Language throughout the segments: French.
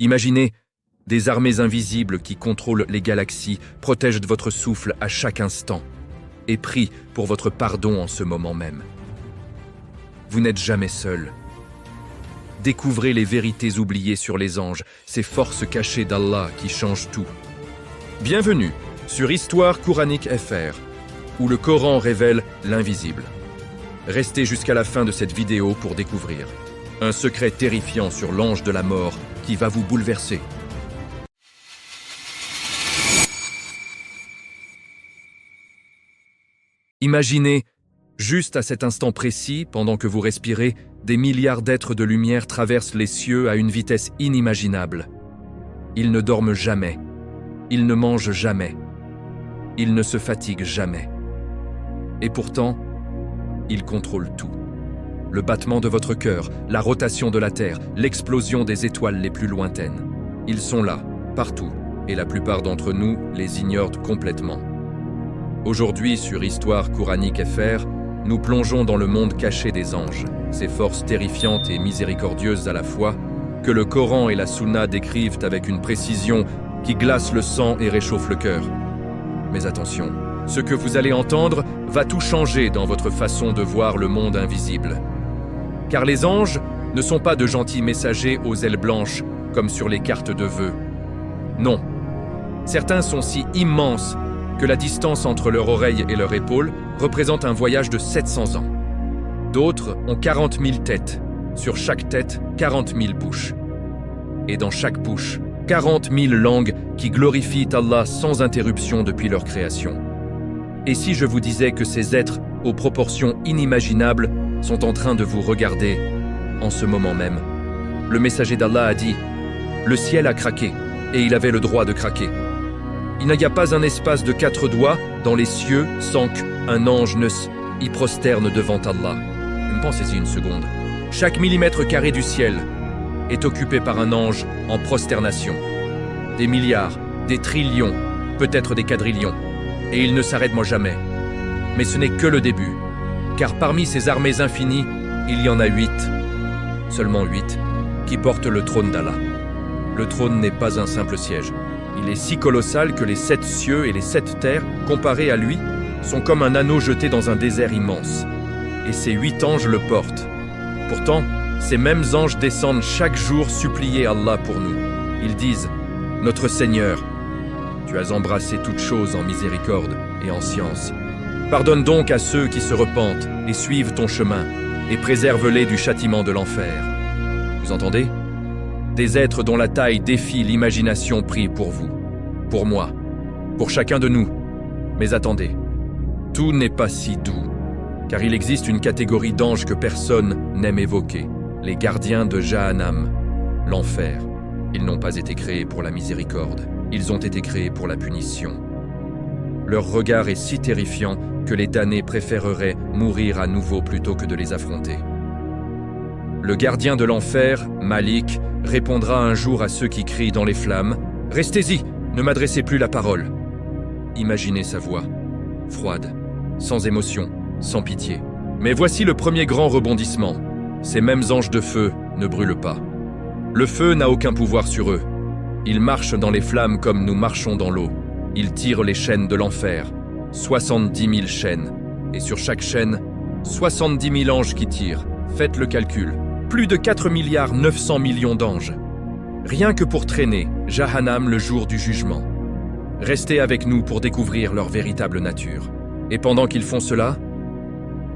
Imaginez des armées invisibles qui contrôlent les galaxies, protègent de votre souffle à chaque instant et prient pour votre pardon en ce moment même. Vous n'êtes jamais seul. Découvrez les vérités oubliées sur les anges, ces forces cachées d'Allah qui changent tout. Bienvenue sur Histoire Coranique FR, où le Coran révèle l'invisible. Restez jusqu'à la fin de cette vidéo pour découvrir un secret terrifiant sur l'ange de la mort qui va vous bouleverser. Imaginez, juste à cet instant précis, pendant que vous respirez, des milliards d'êtres de lumière traversent les cieux à une vitesse inimaginable. Ils ne dorment jamais, ils ne mangent jamais, ils ne se fatiguent jamais. Et pourtant, ils contrôlent tout. Le battement de votre cœur, la rotation de la Terre, l'explosion des étoiles les plus lointaines. Ils sont là, partout, et la plupart d'entre nous les ignorent complètement. Aujourd'hui, sur Histoire Coranique FR, nous plongeons dans le monde caché des anges, ces forces terrifiantes et miséricordieuses à la fois, que le Coran et la Sunna décrivent avec une précision qui glace le sang et réchauffe le cœur. Mais attention, ce que vous allez entendre va tout changer dans votre façon de voir le monde invisible. Car les anges ne sont pas de gentils messagers aux ailes blanches, comme sur les cartes de vœux. Non. Certains sont si immenses que la distance entre leur oreille et leur épaule représente un voyage de 700 ans. D'autres ont 40 000 têtes, sur chaque tête 40 000 bouches. Et dans chaque bouche, 40 000 langues qui glorifient Allah sans interruption depuis leur création. Et si je vous disais que ces êtres, aux proportions inimaginables, sont en train de vous regarder en ce moment même? Le messager d'Allah a dit « Le ciel a craqué, et il avait le droit de craquer. Il n'y a pas un espace de 4 doigts dans les cieux sans qu'un ange ne s'y prosterne devant Allah. » Pensez-y une seconde. Chaque millimètre carré du ciel est occupé par un ange en prosternation. Des milliards, des trillions, peut-être des quadrillions. Et il ne s'arrête jamais. Mais ce n'est que le début. Car parmi ces armées infinies, il y en a 8, seulement 8, qui portent le trône d'Allah. Le trône n'est pas un simple siège. Il est si colossal que les 7 cieux et les 7 terres, comparés à lui, sont comme un anneau jeté dans un désert immense. Et ces 8 anges le portent. Pourtant, ces mêmes anges descendent chaque jour supplier Allah pour nous. Ils disent « Notre Seigneur, tu as embrassé toutes choses en miséricorde et en science. Pardonne donc à ceux qui se repentent et suivent ton chemin, et préserve-les du châtiment de l'enfer. » Vous entendez? Des êtres dont la taille défie l'imagination prient pour vous, pour moi, pour chacun de nous. Mais attendez, tout n'est pas si doux, car il existe une catégorie d'anges que personne n'aime évoquer, les gardiens de Jahannam, l'enfer. Ils n'ont pas été créés pour la miséricorde, ils ont été créés pour la punition. Leur regard est si terrifiant que les damnés préféreraient mourir à nouveau plutôt que de les affronter. Le gardien de l'enfer, Malik, répondra un jour à ceux qui crient dans les flammes « Restez-y, ne m'adressez plus la parole !» Imaginez sa voix, froide, sans émotion, sans pitié. Mais voici le premier grand rebondissement. Ces mêmes anges de feu ne brûlent pas. Le feu n'a aucun pouvoir sur eux. Ils marchent dans les flammes comme nous marchons dans l'eau. Ils tirent les chaînes de l'enfer, 70 000 chaînes. Et sur chaque chaîne, 70 000 anges qui tirent. Faites le calcul. Plus de 4 900 millions d'anges. Rien que pour traîner Jahannam le jour du jugement. Restez avec nous pour découvrir leur véritable nature. Et pendant qu'ils font cela,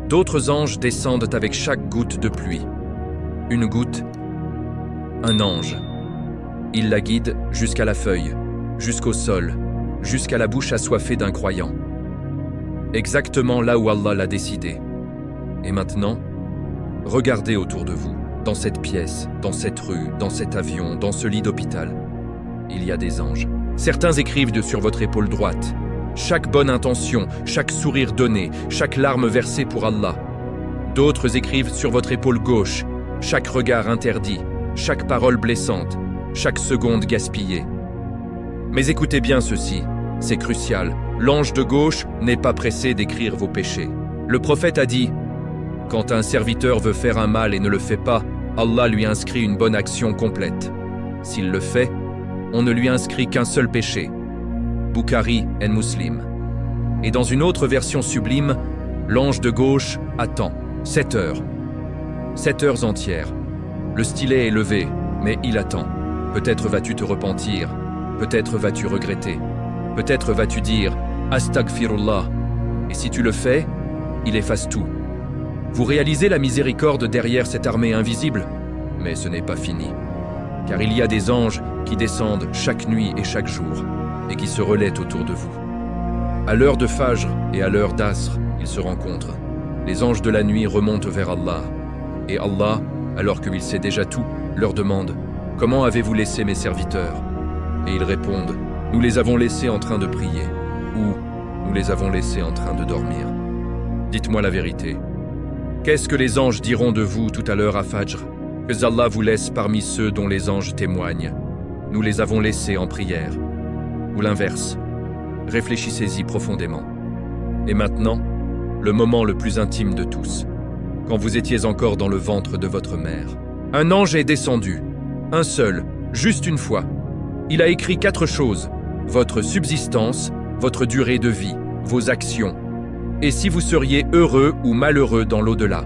d'autres anges descendent avec chaque goutte de pluie. Une goutte, un ange. Il la guide jusqu'à la feuille, jusqu'au sol, jusqu'à la bouche assoiffée d'un croyant. Exactement là où Allah l'a décidé. Et maintenant, regardez autour de vous, dans cette pièce, dans cette rue, dans cet avion, dans ce lit d'hôpital. Il y a des anges. Certains écrivent sur votre épaule droite. Chaque bonne intention, chaque sourire donné, chaque larme versée pour Allah. D'autres écrivent sur votre épaule gauche, chaque regard interdit, chaque parole blessante, chaque seconde gaspillée. Mais écoutez bien ceci, c'est crucial. L'ange de gauche n'est pas pressé d'écrire vos péchés. Le prophète a dit « Quand un serviteur veut faire un mal et ne le fait pas, Allah lui inscrit une bonne action complète. » S'il le fait, on ne lui inscrit qu'un seul péché. Bukhari et Muslim. Et dans une autre version sublime, l'ange de gauche attend 7 heures. 7 heures entières. Le stylet est levé, mais il attend. Peut-être vas-tu te repentir, peut-être vas-tu regretter, peut-être vas-tu dire « Astaghfirullah » et si tu le fais, il efface tout. Vous réalisez la miséricorde derrière cette armée invisible? Mais ce n'est pas fini, car il y a des anges qui descendent chaque nuit et chaque jour, et qui se relaient autour de vous. À l'heure de Fajr et à l'heure d'Asr, ils se rencontrent. Les anges de la nuit remontent vers Allah, et Allah, alors qu'il sait déjà tout, leur demande « Comment avez-vous laissé mes serviteurs ?» Et ils répondent « Nous les avons laissés en train de prier » ou « Nous les avons laissés en train de dormir ». Dites-moi la vérité. Qu'est-ce que les anges diront de vous tout à l'heure à Fajr? Que Allah vous laisse parmi ceux dont les anges témoignent. Nous les avons laissés en prière. Ou l'inverse. Réfléchissez-y profondément. Et maintenant, le moment le plus intime de tous, quand vous étiez encore dans le ventre de votre mère. Un ange est descendu, un seul, juste une fois. Il a écrit 4 choses, votre subsistance, votre durée de vie, vos actions, et si vous seriez heureux ou malheureux dans l'au-delà.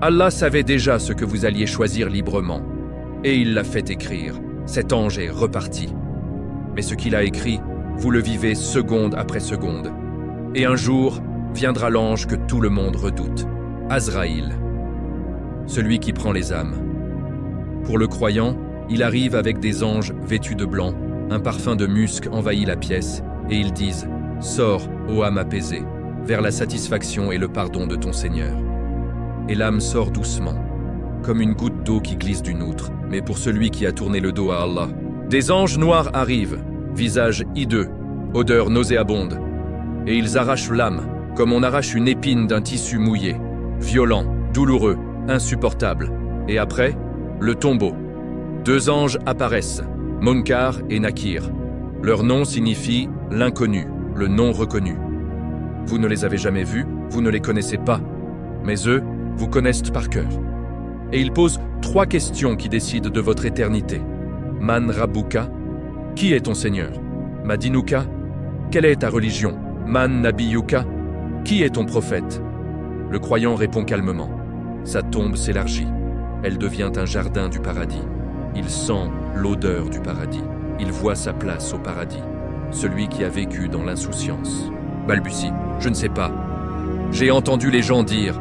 Allah savait déjà ce que vous alliez choisir librement, et il l'a fait écrire. Cet ange est reparti. Mais ce qu'il a écrit, vous le vivez seconde après seconde. Et un jour, viendra l'ange que tout le monde redoute, Azraïl, celui qui prend les âmes. Pour le croyant, il arrive avec des anges vêtus de blanc, un parfum de musc envahit la pièce, et ils disent « Sors, ô âme apaisée, vers la satisfaction et le pardon de ton Seigneur. » Et l'âme sort doucement, comme une goutte d'eau qui glisse d'une outre, mais pour celui qui a tourné le dos à Allah. Des anges noirs arrivent, visage hideux, odeur nauséabonde, et ils arrachent l'âme, comme on arrache une épine d'un tissu mouillé, violent, douloureux, insupportable. Et après, le tombeau. 2 anges apparaissent, Munkar et Nakir. Leur nom signifie l'inconnu, le non reconnu. Vous ne les avez jamais vus, vous ne les connaissez pas, mais eux vous connaissent par cœur. Et ils posent 3 questions qui décident de votre éternité. Man Rabbuka, qui est ton Seigneur? Madinuka, quelle est ta religion? Man Nabiyuka, qui est ton prophète? Le croyant répond calmement. Sa tombe s'élargit. Elle devient un jardin du paradis. Il sent l'odeur du paradis. Il voit sa place au paradis. Celui qui a vécu dans l'insouciance. Balbutie, je ne sais pas. J'ai entendu les gens dire.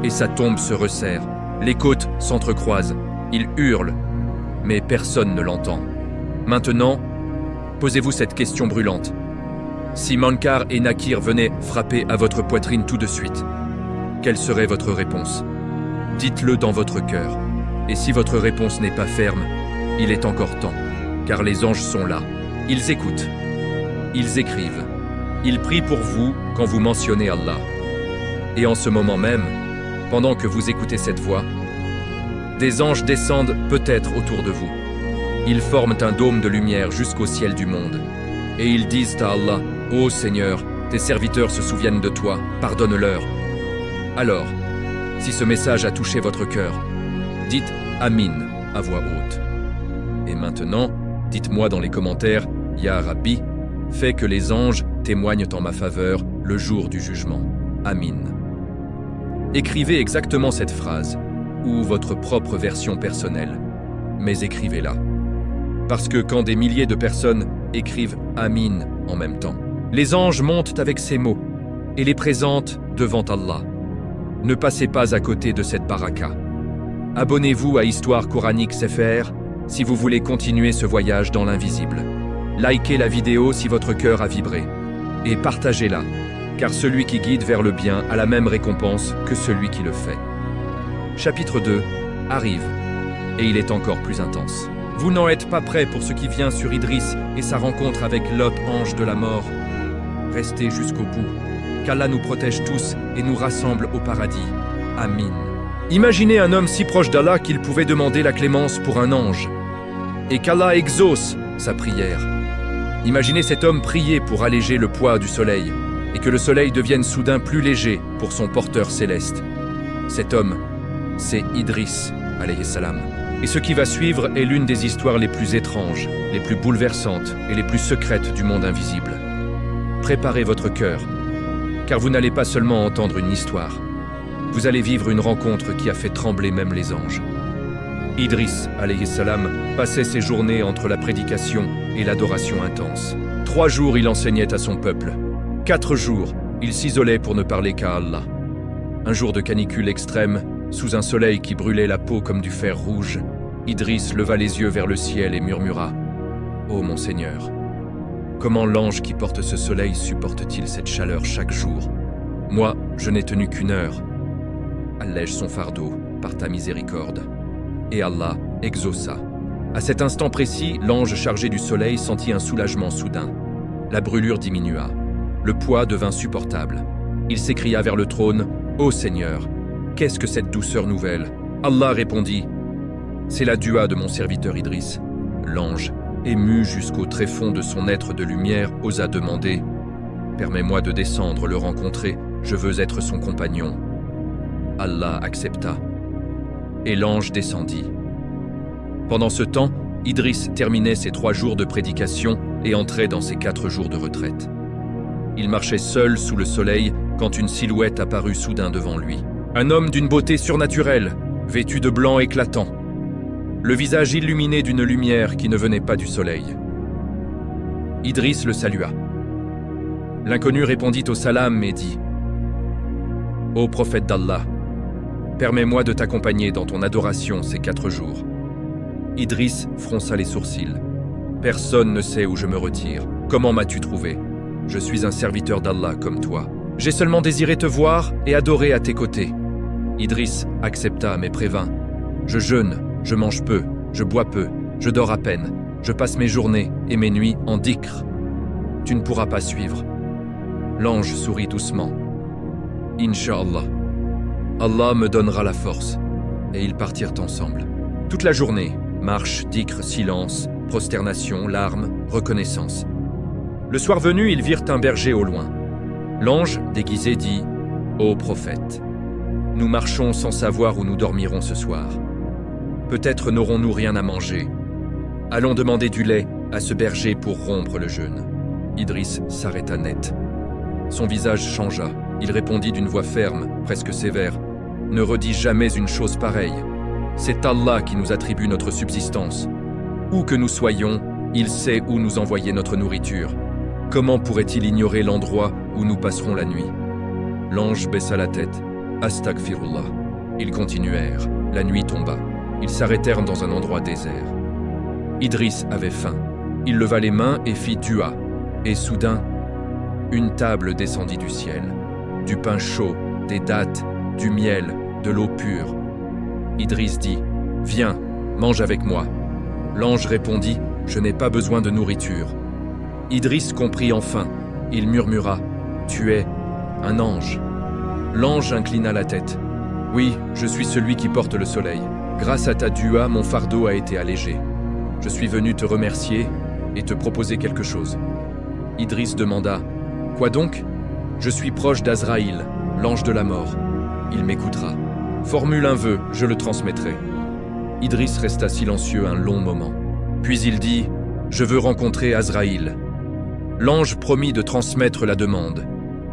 Et sa tombe se resserre. Les côtes s'entrecroisent. Il hurle. Mais personne ne l'entend. Maintenant, posez-vous cette question brûlante. Si Munkar et Nakir venaient frapper à votre poitrine tout de suite, quelle serait votre réponse? Dites-le dans votre cœur. Et si votre réponse n'est pas ferme, il est encore temps, car les anges sont là. Ils écoutent. Ils écrivent. Ils prient pour vous quand vous mentionnez Allah. Et en ce moment même, pendant que vous écoutez cette voix, des anges descendent peut-être autour de vous. Ils forment un dôme de lumière jusqu'au ciel du monde. Et ils disent à Allah, « Ô Seigneur, tes serviteurs se souviennent de toi, pardonne-leur. » Alors, si ce message a touché votre cœur, dites « Amin » à voix haute. Et maintenant, dites-moi dans les commentaires, « Ya Rabbi, fais que les anges témoignent en ma faveur le jour du jugement. Amin. » Écrivez exactement cette phrase, ou votre propre version personnelle, mais écrivez-la. Parce que quand des milliers de personnes écrivent « Amin » en même temps, les anges montent avec ces mots et les présentent devant Allah. Ne passez pas à côté de cette baraka. Abonnez-vous à Histoire Coranique CFR si vous voulez continuer ce voyage dans l'invisible. Likez la vidéo si votre cœur a vibré. Et partagez-la, car celui qui guide vers le bien a la même récompense que celui qui le fait. Chapitre 2 arrive, et il est encore plus intense. Vous n'en êtes pas prêts pour ce qui vient sur Idriss et sa rencontre avec Lot, ange de la mort. Restez jusqu'au bout, qu'Allah nous protège tous et nous rassemble au paradis. Amin. Imaginez un homme si proche d'Allah qu'il pouvait demander la clémence pour un ange, et qu'Allah exauce sa prière. Imaginez cet homme prier pour alléger le poids du soleil, et que le soleil devienne soudain plus léger pour son porteur céleste. Cet homme, c'est Idriss, alayhi salam. Et ce qui va suivre est l'une des histoires les plus étranges, les plus bouleversantes et les plus secrètes du monde invisible. Préparez votre cœur, car vous n'allez pas seulement entendre une histoire, vous allez vivre une rencontre qui a fait trembler même les anges. Idriss, alayhi salam, passait ses journées entre la prédication et l'adoration intense. 3 jours, il enseignait à son peuple. 4 jours, il s'isolait pour ne parler qu'à Allah. Un jour de canicule extrême, sous un soleil qui brûlait la peau comme du fer rouge, Idriss leva les yeux vers le ciel et murmura « Ô mon Seigneur, comment l'ange qui porte ce soleil supporte-t-il cette chaleur chaque jour? Moi, je n'ai tenu qu'1 heure. Allège son fardeau par ta miséricorde. » Et Allah exauça. À cet instant précis, l'ange chargé du soleil sentit un soulagement soudain. La brûlure diminua. Le poids devint supportable. Il s'écria vers le trône « Ô Seigneur, qu'est-ce que cette douceur nouvelle ?» Allah répondit « C'est la dua de mon serviteur Idriss. » L'ange, ému jusqu'au tréfonds de son être de lumière, osa demander « Permets-moi de descendre le rencontrer, je veux être son compagnon. » Allah accepta. Et l'ange descendit. Pendant ce temps, Idriss terminait ses 3 jours de prédication et entrait dans ses 4 jours de retraite. Il marchait seul sous le soleil quand une silhouette apparut soudain devant lui. Un homme d'une beauté surnaturelle, vêtu de blanc éclatant. Le visage illuminé d'une lumière qui ne venait pas du soleil. Idriss le salua. L'inconnu répondit au salam et dit « Ô prophète d'Allah, permets-moi de t'accompagner dans ton adoration ces 4 jours. » Idriss fronça les sourcils. « Personne ne sait où je me retire. Comment m'as-tu trouvé? Je suis un serviteur d'Allah comme toi. J'ai seulement désiré te voir et adorer à tes côtés. » Idriss accepta mais prévint. « Je jeûne, je mange peu, je bois peu, je dors à peine. Je passe mes journées et mes nuits en dhikr. Tu ne pourras pas suivre. » L'ange sourit doucement. « Inch'Allah. Allah me donnera la force. » Et ils partirent ensemble. Toute la journée, marche, dhikr, silence, prosternation, larmes, reconnaissance. Le soir venu, ils virent un berger au loin. L'ange, déguisé, dit « Ô prophète, nous marchons sans savoir où nous dormirons ce soir. Peut-être n'aurons-nous rien à manger. Allons demander du lait à ce berger pour rompre le jeûne. » Idriss s'arrêta net. Son visage changea. Il répondit d'une voix ferme, presque sévère. « Ne redis jamais une chose pareille. C'est Allah qui nous attribue notre subsistance. Où que nous soyons, il sait où nous envoyer notre nourriture. Comment pourrait-il ignorer l'endroit où nous passerons la nuit ?» L'ange baissa la tête. « Astaghfirullah. » Ils continuèrent. La nuit tomba. Ils s'arrêtèrent dans un endroit désert. Idriss avait faim. Il leva les mains et fit dua. Et soudain, une table descendit du ciel. Du pain chaud, des dattes, du miel, de l'eau pure. Idriss dit « Viens, mange avec moi. » L'ange répondit « Je n'ai pas besoin de nourriture. » Idriss comprit enfin. Il murmura « Tu es un ange. » L'ange inclina la tête. « Oui, je suis celui qui porte le soleil. Grâce à ta dua, mon fardeau a été allégé. Je suis venu te remercier et te proposer quelque chose. » Idriss demanda « Quoi donc ? » « Je suis proche d'Azraïl, l'ange de la mort. Il m'écoutera. Formule un vœu, je le transmettrai. » Idriss resta silencieux un long moment. Puis il dit « Je veux rencontrer Azraïl. » L'ange promit de transmettre la demande.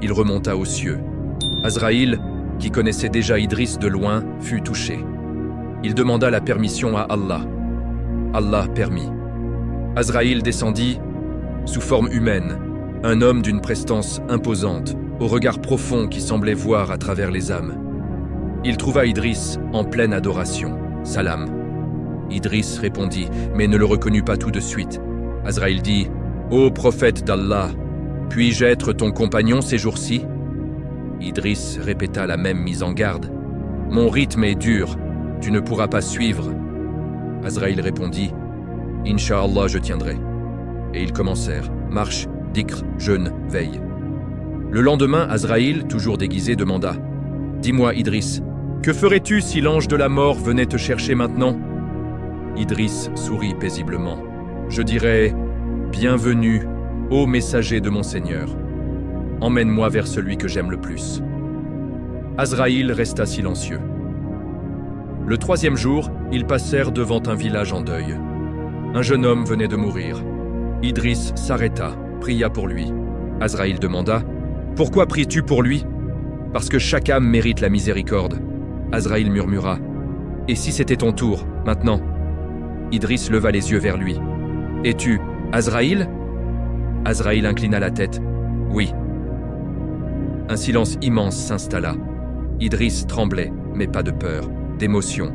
Il remonta aux cieux. Azraïl, qui connaissait déjà Idriss de loin, fut touché. Il demanda la permission à Allah. Allah permit. Azraïl descendit sous forme humaine, un homme d'une prestance imposante, au regard profond qui semblait voir à travers les âmes. Il trouva Idriss en pleine adoration. « Salam. » Idriss répondit, mais ne le reconnut pas tout de suite. Azraïl dit « Ô prophète d'Allah, puis-je être ton compagnon ces jours-ci » Idriss répéta la même mise en garde. « Mon rythme est dur, tu ne pourras pas suivre. » Azraïl répondit « Inch'Allah, je tiendrai. » Et ils commencèrent. Marche, dhikr, jeûne, veille. Le lendemain, Azraïl, toujours déguisé, demanda « Dis-moi, Idriss, que ferais-tu si l'ange de la mort venait te chercher maintenant ?» Idriss sourit paisiblement. « Je dirais « Bienvenue, ô messager de mon Seigneur. Emmène-moi vers celui que j'aime le plus. » Azraïl resta silencieux. Le 3e jour, Ils passèrent devant un village en deuil. Un jeune homme venait de mourir. Idriss s'arrêta, pria pour lui. Azraïl demanda « Pourquoi pries-tu pour lui ?»« Parce que chaque âme mérite la miséricorde. » Azraïl murmura « Et si c'était ton tour, maintenant ?» Idriss leva les yeux vers lui. « Es-tu Azraïl ?» Azraïl inclina la tête. « Oui. » Un silence immense s'installa. Idriss tremblait, mais pas de peur, d'émotion.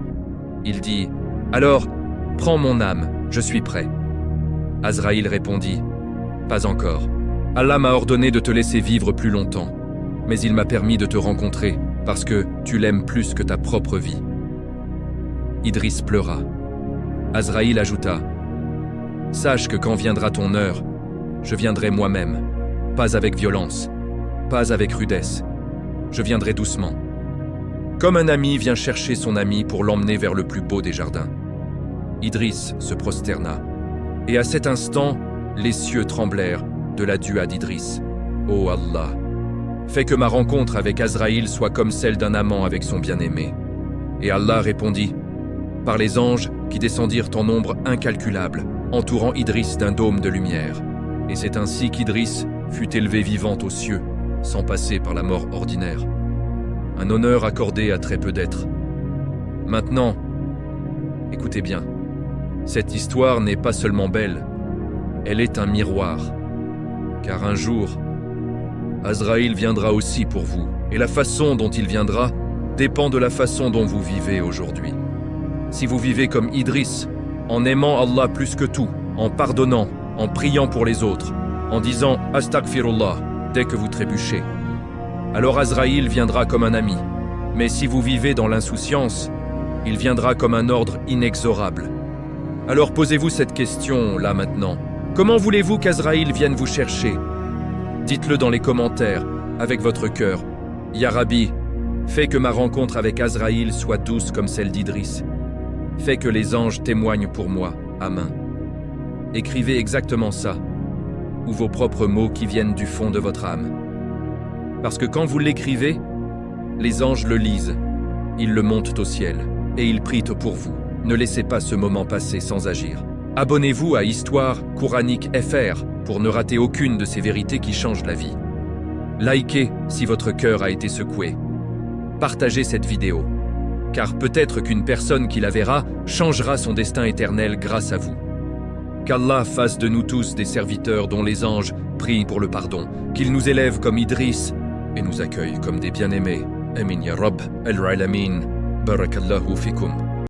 Il dit « Alors, prends mon âme, je suis prêt. » Azraïl répondit « Pas encore. Allah m'a ordonné de te laisser vivre plus longtemps, mais il m'a permis de te rencontrer parce que tu l'aimes plus que ta propre vie. » Idriss pleura. Azraïl ajouta « Sache que quand viendra ton heure, je viendrai moi-même, pas avec violence, pas avec rudesse. Je viendrai doucement. Comme un ami vient chercher son ami pour l'emmener vers le plus beau des jardins. » Idriss se prosterna. Et à cet instant, les cieux tremblèrent de la dua d'Idriss. « Ô Allah, fais que ma rencontre avec Azraïl soit comme celle d'un amant avec son bien-aimé. » Et Allah répondit par les anges qui descendirent en nombre incalculable, entourant Idriss d'un dôme de lumière. Et c'est ainsi qu'Idriss fut élevé vivant aux cieux, sans passer par la mort ordinaire. Un honneur accordé à très peu d'êtres. Maintenant, écoutez bien, cette histoire n'est pas seulement belle, elle est un miroir. Car un jour, Azraïl viendra aussi pour vous, et la façon dont il viendra dépend de la façon dont vous vivez aujourd'hui. Si vous vivez comme Idriss, en aimant Allah plus que tout, en pardonnant, en priant pour les autres, en disant « Astaghfirullah » dès que vous trébuchez, alors Azraïl viendra comme un ami. Mais si vous vivez dans l'insouciance, il viendra comme un ordre inexorable. Alors posez-vous cette question, là maintenant. Comment voulez-vous qu'Azraïl vienne vous chercher? Dites-le dans les commentaires, avec votre cœur. Ya Rabbi, fais que ma rencontre avec Azraïl soit douce comme celle d'Idriss. Fais que les anges témoignent pour moi. Amen. Écrivez exactement ça, ou vos propres mots qui viennent du fond de votre âme. Parce que quand vous l'écrivez, les anges le lisent, ils le montent au ciel, et ils prient pour vous. Ne laissez pas ce moment passer sans agir. Abonnez-vous à Histoire Coranique FR pour ne rater aucune de ces vérités qui changent la vie. Likez si votre cœur a été secoué. Partagez cette vidéo, car peut-être qu'une personne qui la verra changera son destin éternel grâce à vous. Qu'Allah fasse de nous tous des serviteurs dont les anges prient pour le pardon, qu'il nous élève comme Idriss et nous accueille comme des bien-aimés. Amin ya Rabb al-Alamin. Barakallahu fikum.